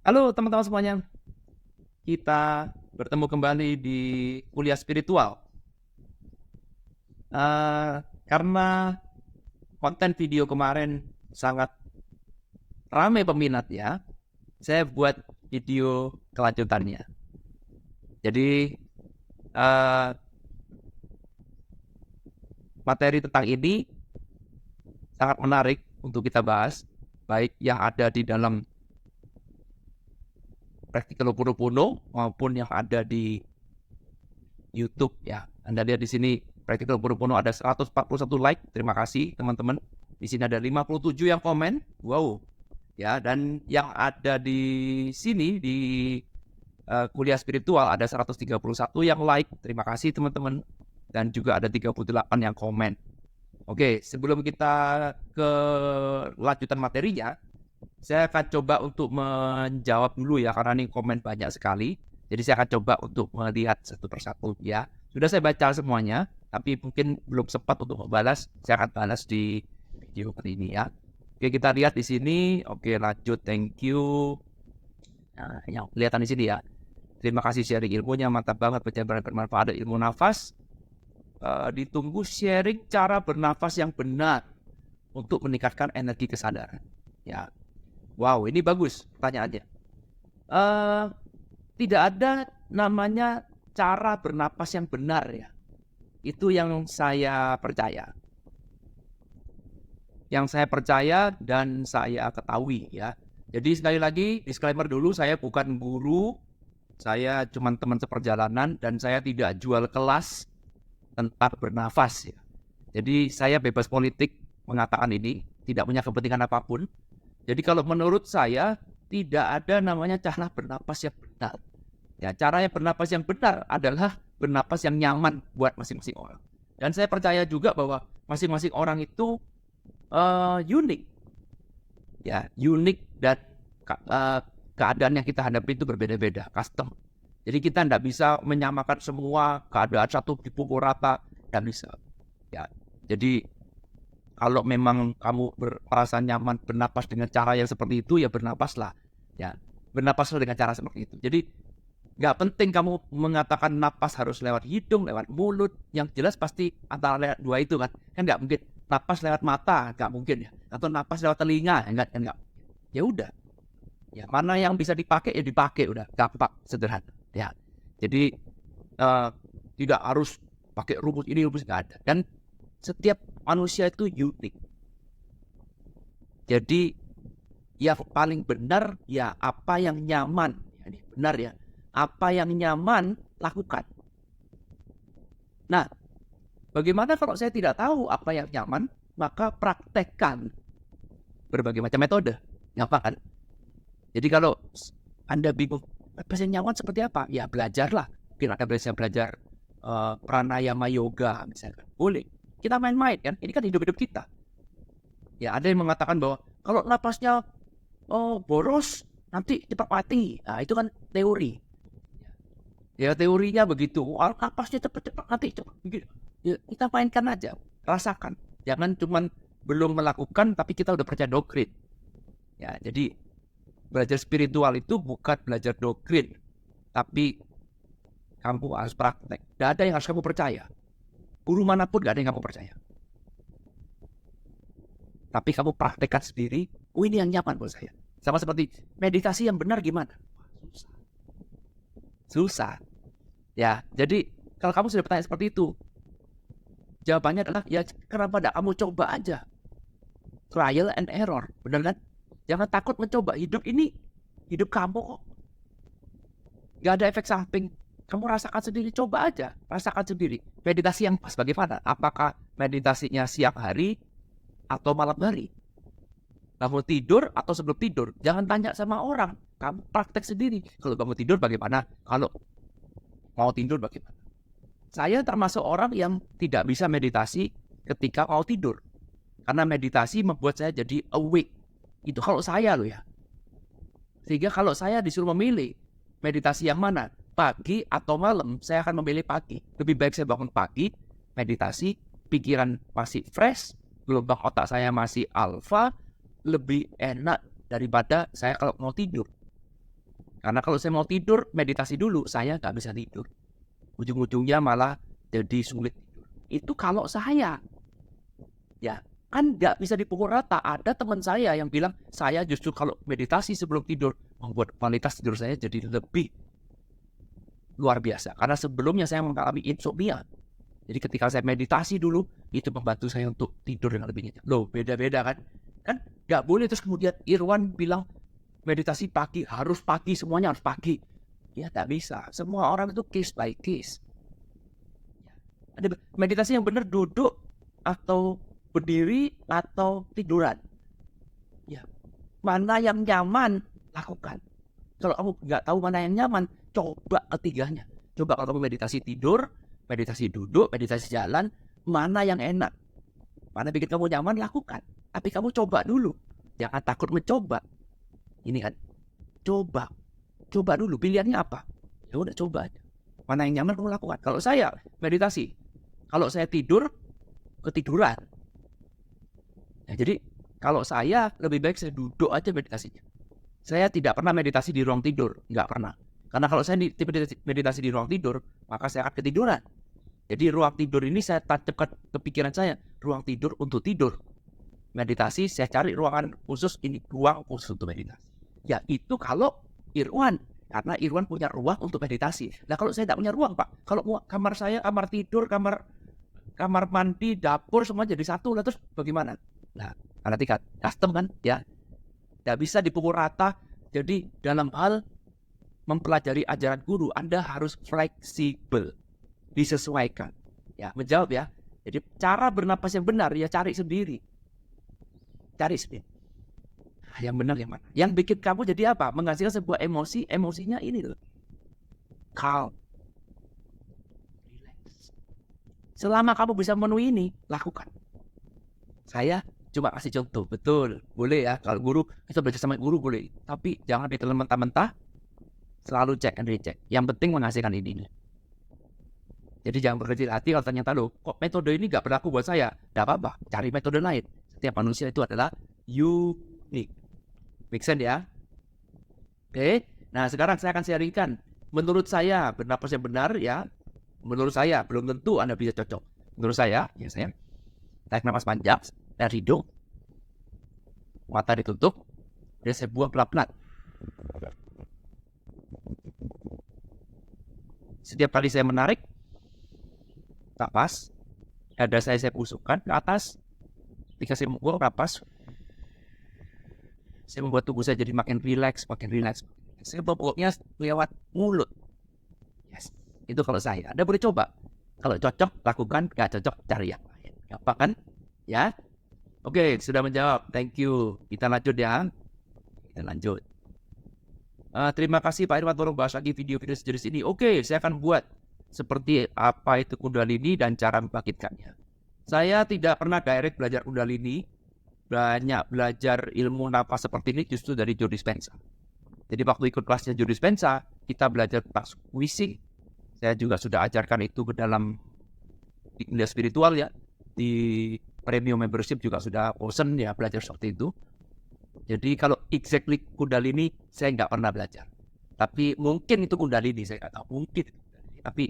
Halo teman-teman semuanya, kita bertemu kembali di kuliah spiritual. Karena konten video kemarin sangat ramai peminatnya, saya buat video kelanjutannya. Jadi eh, materi tentang ini sangat menarik untuk kita bahas, baik yang ada di dalam Praktikal Ho'oponopono maupun yang ada di YouTube ya. Anda lihat di sini Praktikal Ho'oponopono ada 141 like. Terima kasih teman-teman. Di sini ada 57 yang komen. Wow. Ya, dan yang ada di sini di kuliah spiritual ada 131 yang like. Terima kasih teman-teman. Dan juga ada 38 yang komen. Oke, sebelum kita ke lanjutan materinya, saya akan coba untuk menjawab dulu ya, karena ini komen banyak sekali. Jadi saya akan coba untuk melihat satu persatu ya. Sudah saya baca semuanya, tapi mungkin belum sempat untuk membalas. Saya akan balas di video kali ini ya. Oke, kita lihat di sini. Oke, lanjut. Thank you. Nah, yang kelihatan di sini ya. Terima kasih sharing ilmunya, mantap banget, bermanfaat, ada ilmu nafas. Ditunggu sharing cara bernafas yang benar untuk meningkatkan energi kesadaran. Ya, wow, ini bagus pertanyaannya. Tidak ada namanya cara bernapas yang benar ya. Itu yang saya percaya. Yang saya percaya dan saya ketahui ya. Jadi sekali lagi disclaimer dulu, saya bukan guru, saya cuma teman seperjalanan dan saya tidak jual kelas tentang bernafas ya. Jadi saya bebas politik mengatakan ini, tidak punya kepentingan apapun. Jadi kalau menurut saya tidak ada namanya cara bernapas yang benar. Ya, cara yang bernapas yang benar adalah bernapas yang nyaman buat masing-masing orang. Dan saya percaya juga bahwa masing-masing orang itu unik. Ya, unik dan keadaan yang kita hadapi itu berbeda-beda, custom. Jadi kita tidak bisa menyamakan semua keadaan satu dipukul rata, tidak bisa. Ya, jadi kalau memang kamu merasa nyaman bernapas dengan cara yang seperti itu, ya bernapaslah. Ya, bernapaslah dengan cara seperti itu. Jadi nggak penting kamu mengatakan napas harus lewat hidung, lewat mulut. Yang jelas pasti antara lewat dua itu kan. Kan nggak mungkin napas lewat mata, nggak mungkin ya. Atau napas lewat telinga, enggak. Ya udah. Ya, mana yang bisa dipakai ya dipakai, udah gampang, sederhana. Ya. Jadi tidak harus pakai rumus ini, rumus nggak ada. Dan setiap manusia itu unik. Jadi yang paling benar ya apa yang nyaman. Ya, ini benar ya. Apa yang nyaman lakukan. Nah, bagaimana kalau saya tidak tahu apa yang nyaman, maka praktekkan berbagai macam metode. Gampang kan? Jadi kalau Anda bingung, napas yang nyaman seperti apa? Ya belajarlah. Mungkin Anda belajar pranayama yoga misalkan. Boleh. Kita main-main kan? Ini kan hidup-hidup kita. Ya ada yang mengatakan bahwa kalau napasnya boros, nanti cepat mati. Nah itu kan teori. Ya teorinya begitu. Napasnya cepat-cepat nanti cepat. Ya, kita mainkan aja. Rasakan. Jangan cuman belum melakukan tapi kita udah percaya doktrin. Ya jadi belajar spiritual itu bukan belajar doktrin, tapi kamu harus praktek. Tidak ada yang harus kamu percaya. Guru manapun gak ada yang kamu percaya. Tapi kamu praktekkan sendiri. Ini yang nyaman buat saya. Sama seperti meditasi yang benar gimana? Susah. Ya, jadi kalau kamu sudah bertanya seperti itu, jawabannya adalah ya kenapa tidak kamu coba aja. Trial and error, benar kan? Jangan takut mencoba. Hidup ini hidup kamu kok. Gak ada efek samping. Kamu rasakan sendiri, coba aja. Rasakan sendiri. Meditasi yang pas bagaimana? Apakah meditasinya siang hari atau malam hari? Kamu tidur atau sebelum tidur? Jangan tanya sama orang. Kamu praktek sendiri. Kalau kamu tidur bagaimana? Kalau mau tidur bagaimana? Saya termasuk orang yang tidak bisa meditasi ketika mau tidur. Karena meditasi membuat saya jadi awake. Itu kalau saya loh ya. Sehingga kalau saya disuruh memilih meditasi yang mana, pagi atau malam, saya akan memilih pagi. Lebih baik saya bangun pagi, meditasi, pikiran masih fresh, gelombang otak saya masih alfa, lebih enak daripada saya kalau mau tidur. Karena kalau saya mau tidur, meditasi dulu, saya nggak bisa tidur. Ujung-ujungnya malah jadi sulit tidur. Itu kalau saya. Ya, kan nggak bisa dipukul rata. Ada teman saya yang bilang, saya justru kalau meditasi sebelum tidur, membuat kualitas tidur saya jadi lebih luar biasa. Karena sebelumnya saya mengalami insomnia. Jadi ketika saya meditasi dulu, itu membantu saya untuk tidur dengan lebih nyenyak. Loh, beda-beda kan? Kan nggak boleh terus kemudian Irwan bilang, meditasi pagi, harus pagi, semuanya harus pagi. Ya, tak bisa. Semua orang itu case by case. Ada meditasi yang benar duduk, atau berdiri, atau tiduran. Ya, mana yang nyaman, lakukan. Kalau kamu nggak tahu mana yang nyaman, coba ketiganya. Coba kalau kamu meditasi tidur, meditasi duduk, meditasi jalan, mana yang enak, mana bikin kamu nyaman, lakukan. Tapi kamu coba dulu, jangan takut mencoba. Ini kan, coba dulu, pilihannya apa? Ya udah, coba aja. Mana yang nyaman kamu lakukan. Kalau saya meditasi, kalau saya tidur, ketiduran. Nah, jadi kalau saya lebih baik saya duduk aja meditasinya. Saya tidak pernah meditasi di ruang tidur, nggak pernah. Karena kalau saya meditasi di ruang tidur, maka saya akan ketiduran. Jadi ruang tidur ini saya tancapkan ke pikiran saya, ruang tidur untuk tidur. Meditasi, saya cari ruangan khusus, ini ruang khusus untuk meditasi. Ya itu kalau Irwan, karena Irwan punya ruang untuk meditasi. Nah kalau saya tidak punya ruang, Pak, kalau kamar saya, kamar tidur, kamar mandi, dapur, semua jadi satu, lah terus bagaimana? Nah, karena tingkat custom kan, ya, tidak bisa dipukul rata. Jadi dalam hal mempelajari ajaran guru, Anda harus fleksibel, disesuaikan. Ya, menjawab ya. Jadi cara bernapas yang benar, ya cari sendiri. Cari sendiri. Yang benar yang mana? Yang bikin kamu jadi apa? Menghasilkan sebuah emosi, emosinya ini loh. Calm. Relax. Selama kamu bisa memenuhi ini, lakukan. Saya cuma kasih contoh, betul, boleh ya. Kalau guru, kita belajar sama guru boleh. Tapi jangan ditelan mentah-mentah, selalu check and recheck. Yang penting menghasilkan ini. Jadi jangan berkecil hati kalau ternyata loh, kok metode ini gak berlaku buat saya. Tidak apa-apa, cari metode lain. Setiap manusia itu adalah unik. Make sense ya? Oke, nah sekarang saya akan sharingkan. Menurut saya, bernapas yang benar ya. Menurut saya, belum tentu Anda bisa cocok. Menurut saya, ya saya tarik napas panjang dari hidung, mata ditutup, dan saya buang pelan-pelan. Setiap kali saya menarik napas, dada saya pusukkan ke atas. Ketika saya membuang napas, saya membuat tubuh saya jadi makin rileks, makin rileks. Saya pokoknya lewat mulut. Yes, itu kalau saya. Anda boleh coba. Kalau cocok, lakukan. Gak cocok, cari yang lain. Gampang kan? Ya. Oke, sudah menjawab. Thank you. Kita lanjut ya. Kita lanjut. Terima kasih Pak Irwan, tolong bahas lagi video-video sejenis ini. Oke, saya akan buat seperti apa itu Kundalini dan cara membangkitkannya. Saya tidak pernah direct belajar Kundalini. Banyak belajar ilmu napas seperti ini justru dari Joe Dispenza. Jadi waktu ikut kelasnya Joe Dispenza, kita belajar tentang squeezing. Saya juga sudah ajarkan itu ke dalam dunia spiritual ya. Di premium membership juga sudah bosen ya belajar seperti itu. Jadi kalau exactly Kundalini saya nggak pernah belajar. Tapi mungkin itu Kundalini, saya nggak tahu. Mungkin. Tapi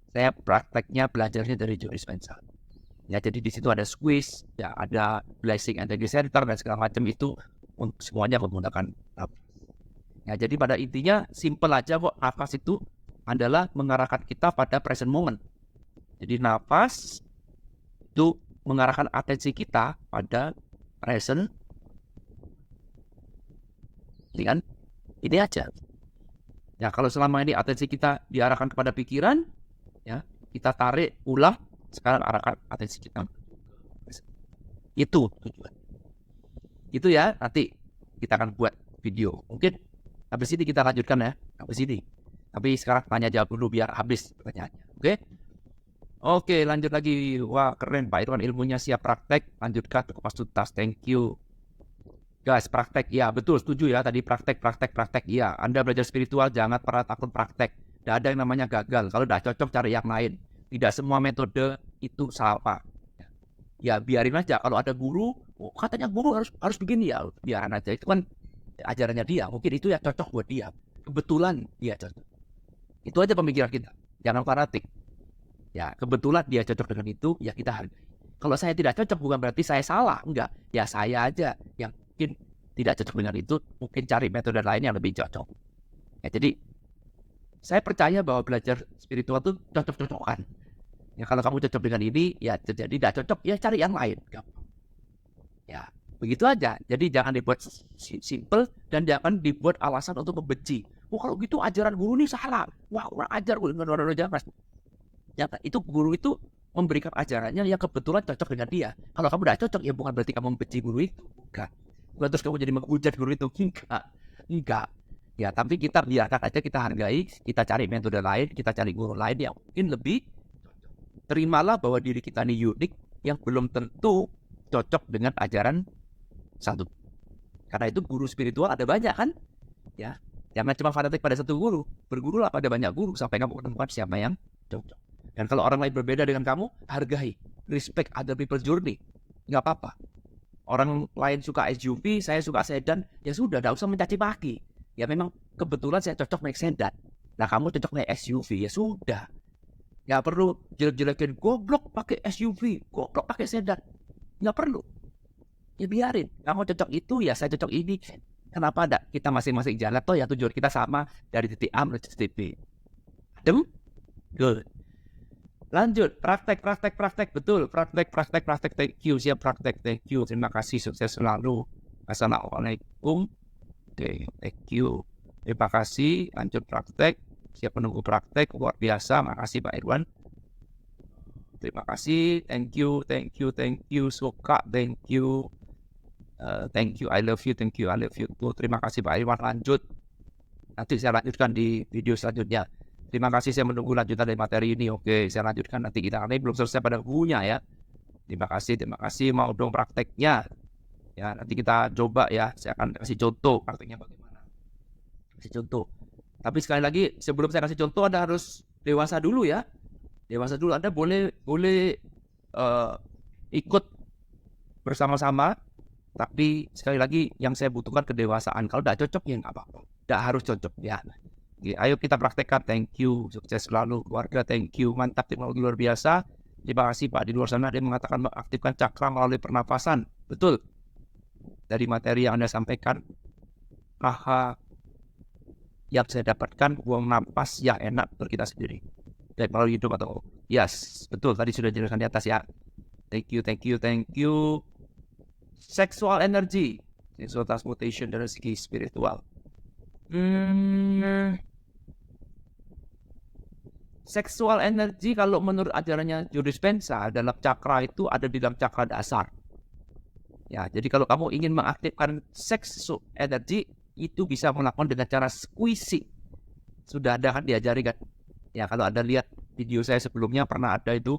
saya prakteknya belajarnya dari Joe Dispenza. Ya, jadi di situ ada squeeze, ya ada blessing and center dan segala macam itu semuanya menggunakan nafas. Ya, jadi pada intinya simple aja kok, nafas itu adalah mengarahkan kita pada present moment. Jadi nafas itu mengarahkan atensi kita pada present. Kan? Ini aja. Ya, kalau selama ini atensi kita diarahkan kepada pikiran, ya kita tarik ulang. Sekarang arahkan atensi kita. Itu tujuan. Itu ya, nanti kita akan buat video. Mungkin habis ini kita lanjutkan ya. Habis ini. Tapi sekarang tanya jawab dulu biar habis pertanyaannya. Oke? Oke, lanjut lagi. Wah, keren Pak Irwan, ilmunya siap praktek. Lanjutkan ke kupas tuntas. Thank you. Guys, praktek. Ya, betul. Setuju ya. Tadi praktek. Ya, Anda belajar spiritual, jangan pernah takut praktek. Tidak ada yang namanya gagal. Kalau tidak cocok, cari yang lain. Tidak semua metode itu sama. Ya biarin aja. Kalau ada guru, katanya guru harus begini ya, biarin aja. Itu kan ajarannya dia. Mungkin itu yang cocok buat dia. kebetulan dia cocok. Itu aja pemikiran kita. Jangan fanatik. Ya, kebetulan dia cocok dengan itu, ya kita hargai. Kalau saya tidak cocok bukan berarti saya salah, enggak. Ya saya aja yang mungkin tidak cocok dengan itu, mungkin cari metode lain yang lebih cocok. Ya, jadi saya percaya bahwa belajar spiritual itu cocok-cocokan. Ya kalau kamu cocok dengan ini, ya jadi tidak cocok, ya cari yang lain. Ya, begitu aja. Jadi jangan dibuat simple dan jangan dibuat alasan untuk membenci. Oh kalau gitu ajaran guru ini salah. Wah kurang ajar gue dengan orang-orang jangan. Ya, itu guru itu memberikan ajarannya yang kebetulan cocok dengan dia. Kalau kamu tidak cocok, ya bukan berarti kamu membenci guru itu. Bukan. Bukan terus kamu jadi menghujat guru itu. Enggak. Ya, tapi kita biarkan aja, kita hargai, kita cari metode lain, kita cari guru lain yang mungkin lebih. Terimalah bahwa diri kita ini unik yang belum tentu cocok dengan ajaran satu. Karena itu guru spiritual ada banyak kan? Ya, jangan cuma fanatik pada satu guru. Bergurulah pada banyak guru sampai kamu menemukan siapa yang cocok. Dan kalau orang lain berbeda dengan kamu, hargai, respect other people's journey. Nggak apa-apa. Orang lain suka SUV, saya suka sedan, ya sudah, nggak usah mencaci maki. Ya memang kebetulan saya cocok naik sedan. Nah kamu cocok naik SUV, ya sudah. Nggak perlu jelek-jelekin, goblok pakai SUV, goblok pakai sedan. Nggak perlu. Ya biarin, kamu cocok itu, ya saya cocok ini. Kenapa enggak? Kita masing-masing jalan, toh ya tujuan kita sama, dari titik A menuju titik B. Adem? Good. Lanjut, praktek, betul, praktek, thank you, siap praktek, thank you, terima kasih, sukses selalu, assalamualaikum, thank you, terima kasih, lanjut praktek, siap menunggu praktek, luar biasa, makasih Pak Irwan, terima kasih, thank you, suka, thank you, I love you, terima kasih Pak Irwan, lanjut, nanti saya lanjutkan di video selanjutnya. Terima kasih, saya menunggu lanjutan dari materi ini. Oke, saya lanjutkan nanti kita. Ini belum selesai pada bukunya ya. Terima kasih. Mau dong prakteknya. Ya, nanti kita coba ya. Saya akan kasih contoh prakteknya bagaimana. Kasih contoh. Tapi sekali lagi, sebelum saya kasih contoh, Anda harus dewasa dulu ya. Dewasa dulu. Anda boleh ikut bersama-sama. Tapi sekali lagi, yang saya butuhkan kedewasaan. Kalau tidak cocok, ya nggak apa-apa. Tidak harus cocok ya. Ayo kita praktekkan, thank you, sukses selalu, keluarga, thank you, mantap, teknologi luar biasa, terima kasih Pak. Di luar sana dia mengatakan mengaktifkan cakra melalui pernapasan, betul, dari materi yang Anda sampaikan, yang saya dapatkan, buang napas yang enak untuk kita sendiri, baik melalui hidup atau, yes, betul, tadi sudah dijelaskan di atas ya, thank you, sexual energy, sexual transmutation dari segi spiritual. Seksual energi kalau menurut ajarannya Joe Dispenza dalam cakra itu ada di dalam cakra dasar. Ya, jadi kalau kamu ingin mengaktifkan seksual energi itu bisa melakukan dengan cara squeezing. Sudah ada kan diajari kan? Ya, kalau Anda lihat video saya sebelumnya pernah ada itu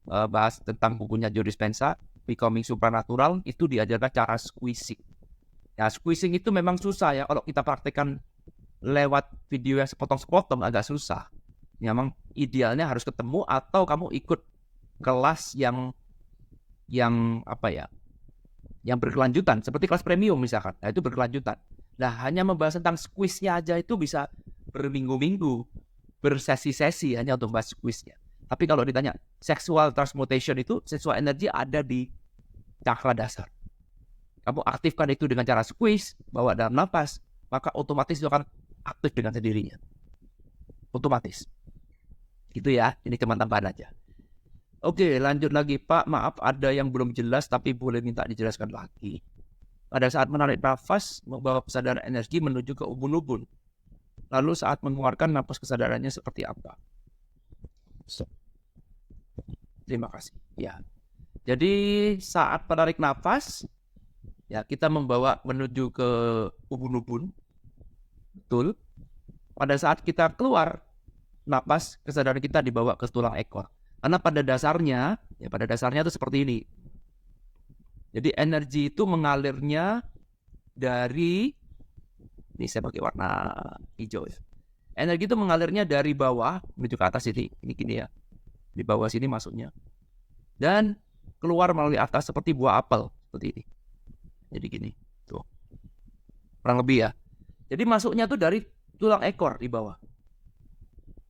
bahas tentang bukunya Joe Dispenza, Becoming Supernatural, itu diajarkan cara squeezing. Ya, squeezing itu memang susah ya kalau kita praktekkan lewat video yang sepotong-sepotong agak susah. Memang idealnya harus ketemu atau kamu ikut kelas yang apa ya? Yang berkelanjutan seperti kelas premium misalkan. Nah, itu berkelanjutan. Nah, hanya membahas tentang squeeze-nya aja itu bisa berminggu-minggu, bersesi-sesi hanya untuk bahas squeeze-nya. Tapi kalau ditanya sexual transmutation itu, sexual energy ada di cakra dasar. Kamu aktifkan itu dengan cara squeeze, bawa dalam napas, maka otomatis itu akan aktif dengan sendirinya. Otomatis. Gitu ya, ini cuma tambahan aja. Oke, lanjut lagi Pak. Maaf ada yang belum jelas tapi boleh minta dijelaskan lagi. Pada saat menarik nafas, membawa kesadaran energi menuju ke ubun-ubun. Lalu saat mengeluarkan nafas kesadarannya seperti apa? Terima kasih. Ya. Jadi saat menarik nafas, ya kita membawa menuju ke ubun-ubun. Betul. Pada saat kita keluar napas, kesadaran kita dibawa ke tulang ekor. Karena pada dasarnya itu seperti ini. Jadi energi itu mengalirnya dari, ini saya pakai warna hijau ya. Energi itu mengalirnya dari bawah menuju ke atas ini gini ya. Di bawah sini masuknya. Dan keluar melalui atas seperti buah apel seperti ini. Jadi gini, tuh. Kurang lebih ya. Jadi masuknya tuh dari tulang ekor di bawah.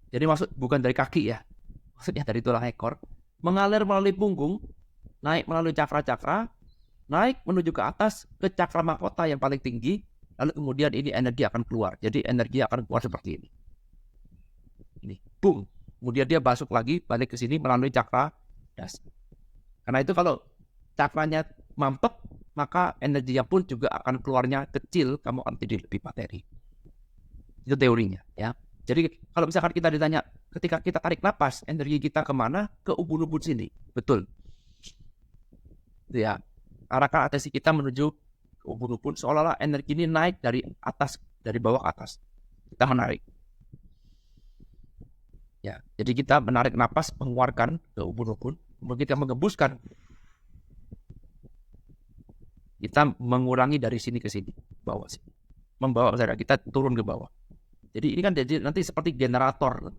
Jadi maksud bukan dari kaki ya, maksudnya dari tulang ekor, mengalir melalui punggung, naik melalui cakra-cakra, naik menuju ke atas ke cakra mahkota yang paling tinggi, lalu kemudian ini energi akan keluar. Jadi energi akan keluar seperti ini. Ini, boom. Kemudian dia masuk lagi, balik ke sini melalui cakra dasar. Karena itu kalau cakranya mampet, maka energinya pun juga akan keluarnya kecil, kamu akan jadi lebih materi. Itu teorinya ya. Jadi kalau misalkan kita ditanya, ketika kita tarik napas, energi kita kemana? Ke ubun-ubun sini. Betul. Ya, arahkan atensi kita menuju ke ubun-ubun, seolah-olah energi ini naik dari atas, dari bawah ke atas. Kita menarik. Ya, jadi kita menarik napas, mengeluarkan ke ubun-ubun, kemudian kita mengembuskan. Kita mengurangi dari sini ke sini, bawah sini. Membawa kita turun ke bawah. Jadi ini kan jadi nanti seperti generator.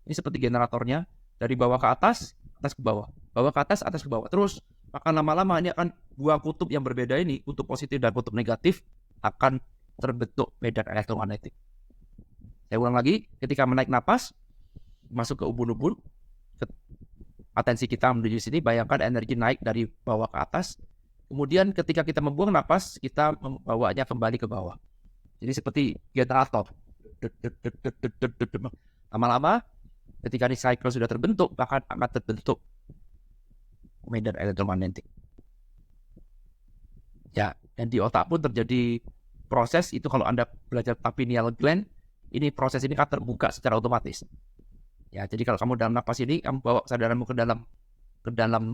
Ini seperti generatornya dari bawah ke atas ke bawah ke atas ke bawah. Terus maka lama-lama ini akan dua kutub yang berbeda ini, kutub positif dan kutub negatif akan terbentuk medan elektromagnetik. Saya ulang lagi, ketika menaik napas masuk ke ubun-ubun, atensi kita menuju sini, bayangkan energi naik dari bawah ke atas. Kemudian ketika kita membuang napas, kita membawanya kembali ke bawah. Jadi seperti generator. Lama-lama ketika ini cycle sudah terbentuk, bahkan akan terbentuk medan elektromagnetik. Ya, dan di otak pun terjadi proses itu. Kalau Anda belajar pineal gland, ini proses ini akan terbuka secara otomatis. Ya, jadi kalau kamu dalam napas ini, kamu bawa kesadaranmu ke dalam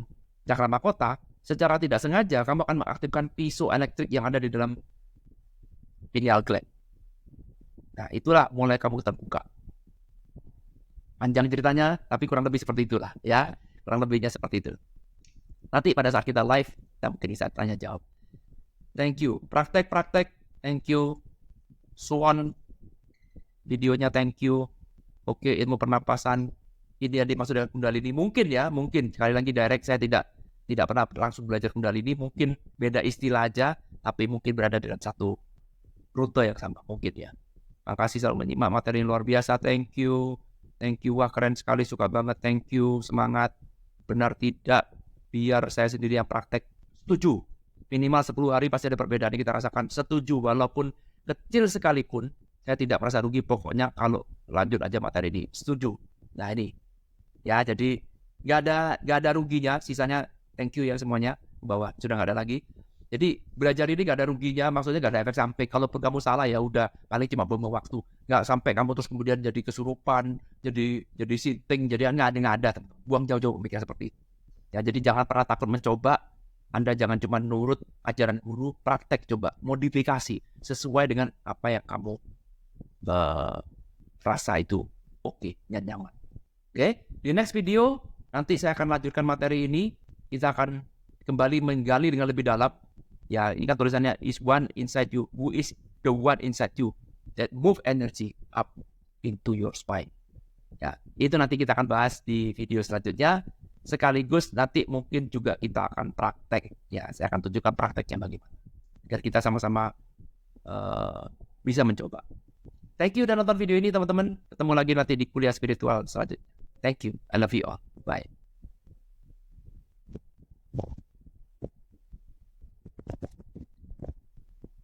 cakra mahkota, secara tidak sengaja kamu akan mengaktifkan piezoelektrik yang ada di dalam pineal gland. Nah, itulah mulai kamu terbuka. Panjang ceritanya, tapi kurang lebih seperti itulah ya. Kurang lebihnya seperti itu. Nanti pada saat kita live, kita mungkin bisa tanya jawab. Thank you. Praktek. Thank you. Swan. Videonya thank you. Oke, ilmu pernapasan. Ini yang dimaksud dengan Kundalini. Mungkin ya, mungkin. Sekali lagi direct, saya tidak pernah langsung belajar Kundalini. Mungkin beda istilah aja, tapi mungkin berada dalam satu rute yang sama. Mungkin ya. Makasih selalu menyimak materi luar biasa. Thank you. Wah, keren sekali. Suka banget. Thank you. Semangat. Benar tidak? Biar saya sendiri yang praktek. Setuju. Minimal 10 hari pasti ada perbedaan yang kita rasakan. Setuju. Walaupun kecil sekalipun, saya tidak merasa rugi. Pokoknya kalau lanjut aja materi ini. Setuju. Nah ini. Ya, jadi nggak ada ruginya. Sisanya thank you ya semuanya. Bahwa sudah nggak ada lagi. Jadi belajar ini gak ada ruginya, maksudnya gak ada efek samping. Kalaupun kamu salah ya udah, paling cuma buang waktu. Gak sampai kamu terus kemudian jadi kesurupan, jadi sinting, jadi nggak ada. Buang jauh-jauh pemikiran seperti itu. Ya, jadi jangan pernah takut mencoba. Anda jangan cuma nurut ajaran guru, praktek coba, modifikasi sesuai dengan apa yang kamu rasa itu oke, nyaman. Oke, di next video nanti saya akan lanjutkan materi ini. Kita akan kembali menggali dengan lebih dalam. Ya, ini kan tulisannya is one inside you. Who is the one inside you that move energy up into your spine? Ya, itu nanti kita akan bahas di video selanjutnya. Sekaligus nanti mungkin juga kita akan praktek. Ya, saya akan tunjukkan prakteknya bagaimana. Biar kita sama-sama bisa mencoba. Thank you udah nonton video ini teman-teman. Ketemu lagi nanti di kuliah spiritual selanjutnya. Thank you. I love you all. Bye.